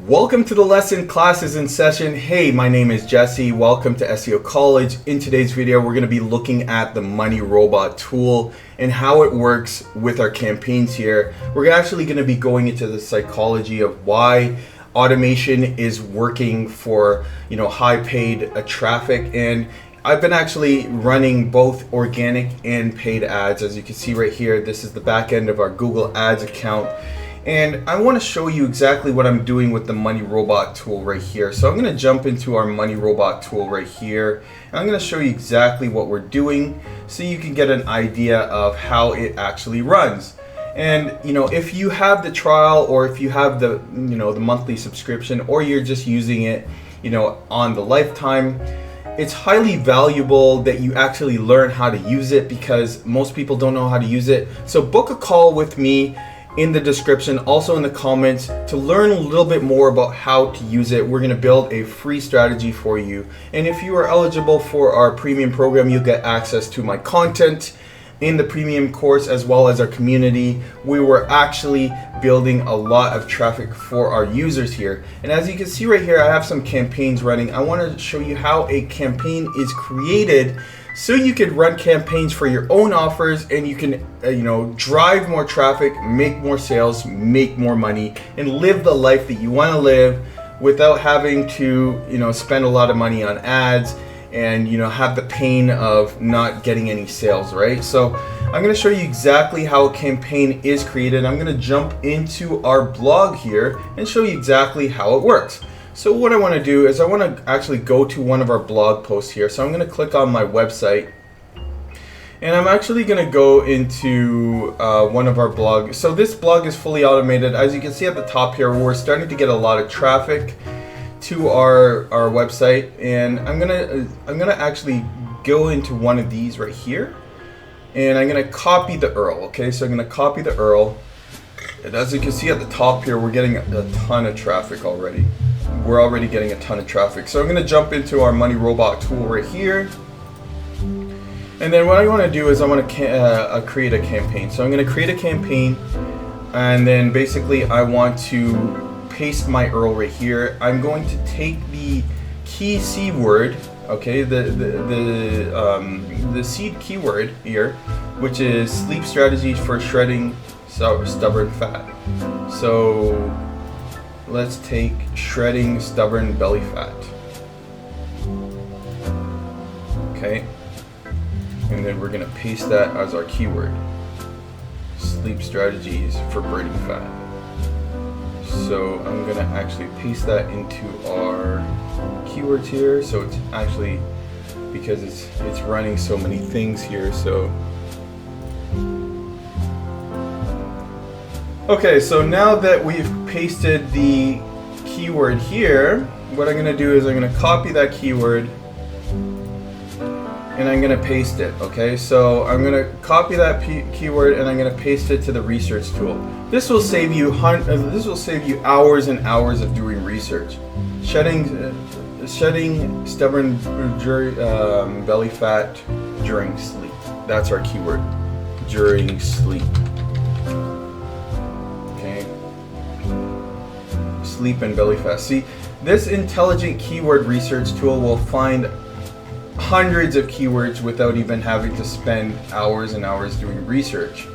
Welcome to the lesson. Class is in session. Hey, my name is Jesse. Welcome to SEO College. In today's video, we're going to be looking at the Money Robot tool and how it works with our campaigns here. We're actually going to be going into the psychology of why automation is working for, high paid traffic. And I've been actually running both organic and paid ads. As you can see right here, this is the back end of our Google Ads account. And I want to show you exactly what I'm doing with the Money Robot tool right here. So I'm going to jump into our Money Robot tool right here. And I'm going to show you exactly what we're doing so you can get an idea of how it actually runs. And if you have the trial, or if you have the the monthly subscription, or you're just using it on the lifetime, it's highly valuable that you actually learn how to use it, because most people don't know how to use it. So book a call with me in the description, also in the comments, to learn a little bit more about how to use it. We're going to build a free strategy for you. And if you are eligible for our premium program, you'll get access to my content in the premium course, as well as our community. We were actually building a lot of traffic for our users here. And as you can see right here, I have some campaigns running. I want to show you how a campaign is created so you can run campaigns for your own offers, and you can drive more traffic, make more sales, make more money, and live the life that you want to live without having to spend a lot of money on ads and have the pain of not getting any sales, right? So I'm going to show you exactly how a campaign is created. I'm going to jump into our blog here and show you exactly how it works. So what I want to do is I want to actually go to one of our blog posts here. So I'm going to click on my website, and I'm actually going to go into one of our blogs. So this blog is fully automated. As you can see at the top here, we're starting to get a lot of traffic to our website, and I'm gonna actually go into one of these right here, and I'm gonna copy the URL. Okay, so I'm gonna copy the URL, and as you can see at the top here, we're getting a ton of traffic already. We're already getting a ton of traffic. So I'm gonna jump into our Money Robot tool right here, and then what I want to do is I want to create a campaign. So I'm gonna create a campaign, and then basically I want to paste my URL right here. I'm going to take the key C word, okay, the seed keyword here, which is sleep strategies for shredding stubborn fat. So let's take shredding stubborn belly fat. Okay, and then we're gonna paste that as our keyword. Sleep strategies for burning fat. So I'm going to actually paste that into our keywords here. So it's actually, because it's running so many things here. So okay, so now that we've pasted the keyword here, what I'm going to do is I'm going to copy that keyword and I'm going to paste it. Okay, so I'm going to copy that keyword and I'm going to paste it to the research tool. This will save you hours and hours of doing research. Shedding stubborn belly fat during sleep. That's our keyword, during sleep. Okay, sleep and belly fat. See, this intelligent keyword research tool will find hundreds of keywords without even having to spend hours and hours doing research.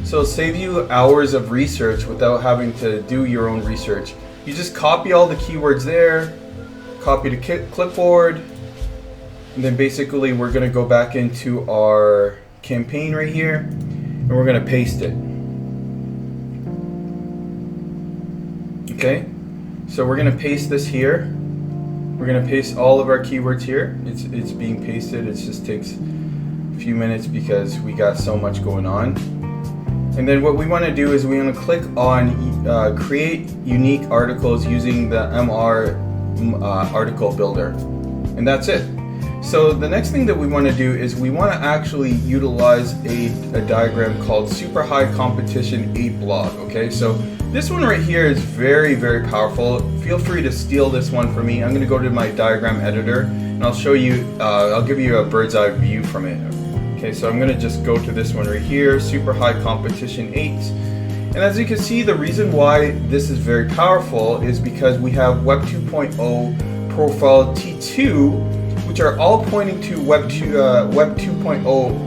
So it'll save you hours of research without having to do your own research. You just copy all the keywords there, copy to clipboard, and then basically we're going to go back into our campaign right here, and we're going to paste it. Okay, so we're going to paste this here. We're going to paste all of our keywords here. It's being pasted. It just takes a few minutes because we got so much going on. And then what we want to do is we want to click on create unique articles using the MR article builder. And that's it. So the next thing that we want to do is we want to actually utilize a diagram called Super High Competition 8 Blog. Okay, so this one right here is very, very powerful. Feel free to steal this one from me. I'm going to go to my diagram editor and I'll show you, I'll give you a bird's eye view from it. Okay, so I'm going to just go to this one right here, Super High Competition 8. And as you can see, the reason why this is very powerful is because we have Web 2.0 Profile T2, which are all pointing to Web 2.0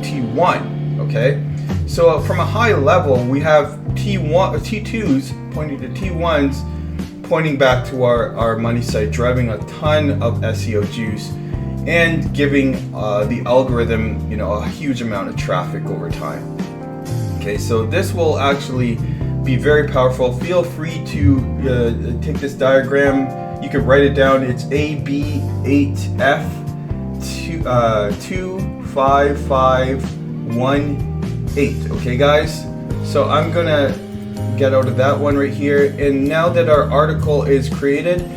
T1. Okay, so from a high level, we have T2s pointing to T1s, pointing back to our money site, driving a ton of SEO juice and giving the algorithm, a huge amount of traffic over time. Okay, so this will actually be very powerful. Feel free to take this diagram. You can write it down. It's AB8F25518. Okay, guys. So I'm gonna get out of that one right here. And now that our article is created,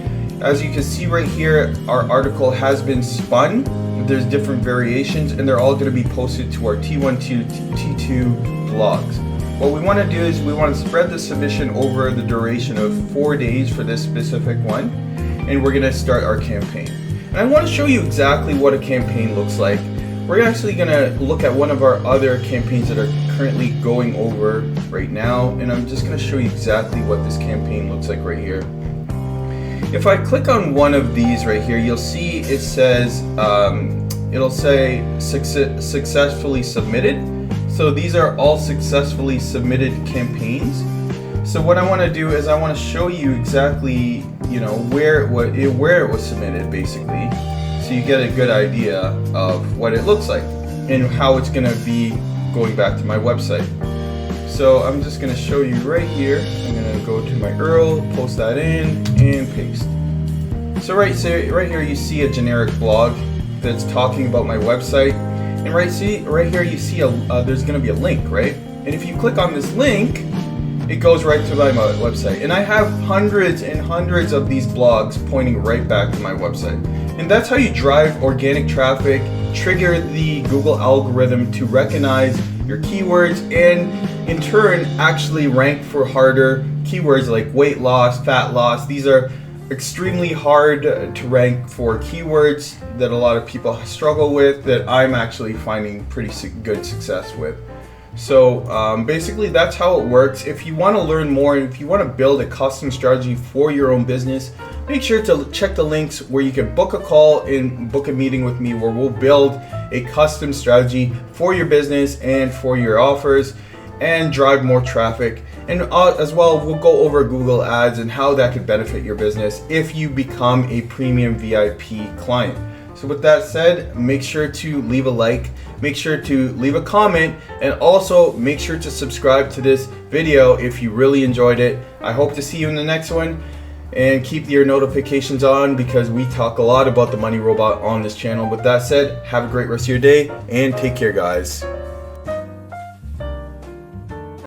as you can see right here, our article has been spun. There's different variations, and they're all going to be posted to our T1, T2 blogs. What we want to do is we want to spread the submission over the duration of 4 days for this specific one, and we're going to start our campaign. And I want to show you exactly what a campaign looks like. We're actually going to look at one of our other campaigns that are currently going over right now, and I'm just going to show you exactly what this campaign looks like right here. If I click on one of these right here, you'll see it says, it'll say successfully submitted. So these are all successfully submitted campaigns. So what I want to do is I want to show you exactly, where it was submitted, basically, so you get a good idea of what it looks like and how it's going to be going back to my website. So I'm just going to show you right here. I'm going to go to my URL, post that in, and paste. So right here you see a generic blog that's talking about my website. And right here you see there's going to be a link, right? And if you click on this link, it goes right to my website. And I have hundreds and hundreds of these blogs pointing right back to my website. And that's how you drive organic traffic, trigger the Google algorithm to recognize your keywords, and in turn actually rank for harder keywords like weight loss, fat loss. These are extremely hard to rank for keywords that a lot of people struggle with, that I'm actually finding pretty good success with. So basically that's how it works. If you want to learn more, and if you want to build a custom strategy for your own business, make sure to check the links where you can book a call and book a meeting with me, where we'll build a custom strategy for your business and for your offers and drive more traffic. And as well, we'll go over Google Ads and how that could benefit your business if you become a premium VIP client. So with that said, make sure to leave a like, make sure to leave a comment, and also make sure to subscribe to this video if you really enjoyed it. I hope to see you in the next one, and keep your notifications on because we talk a lot about the Money Robot on this channel. With that said, have a great rest of your day and take care, guys.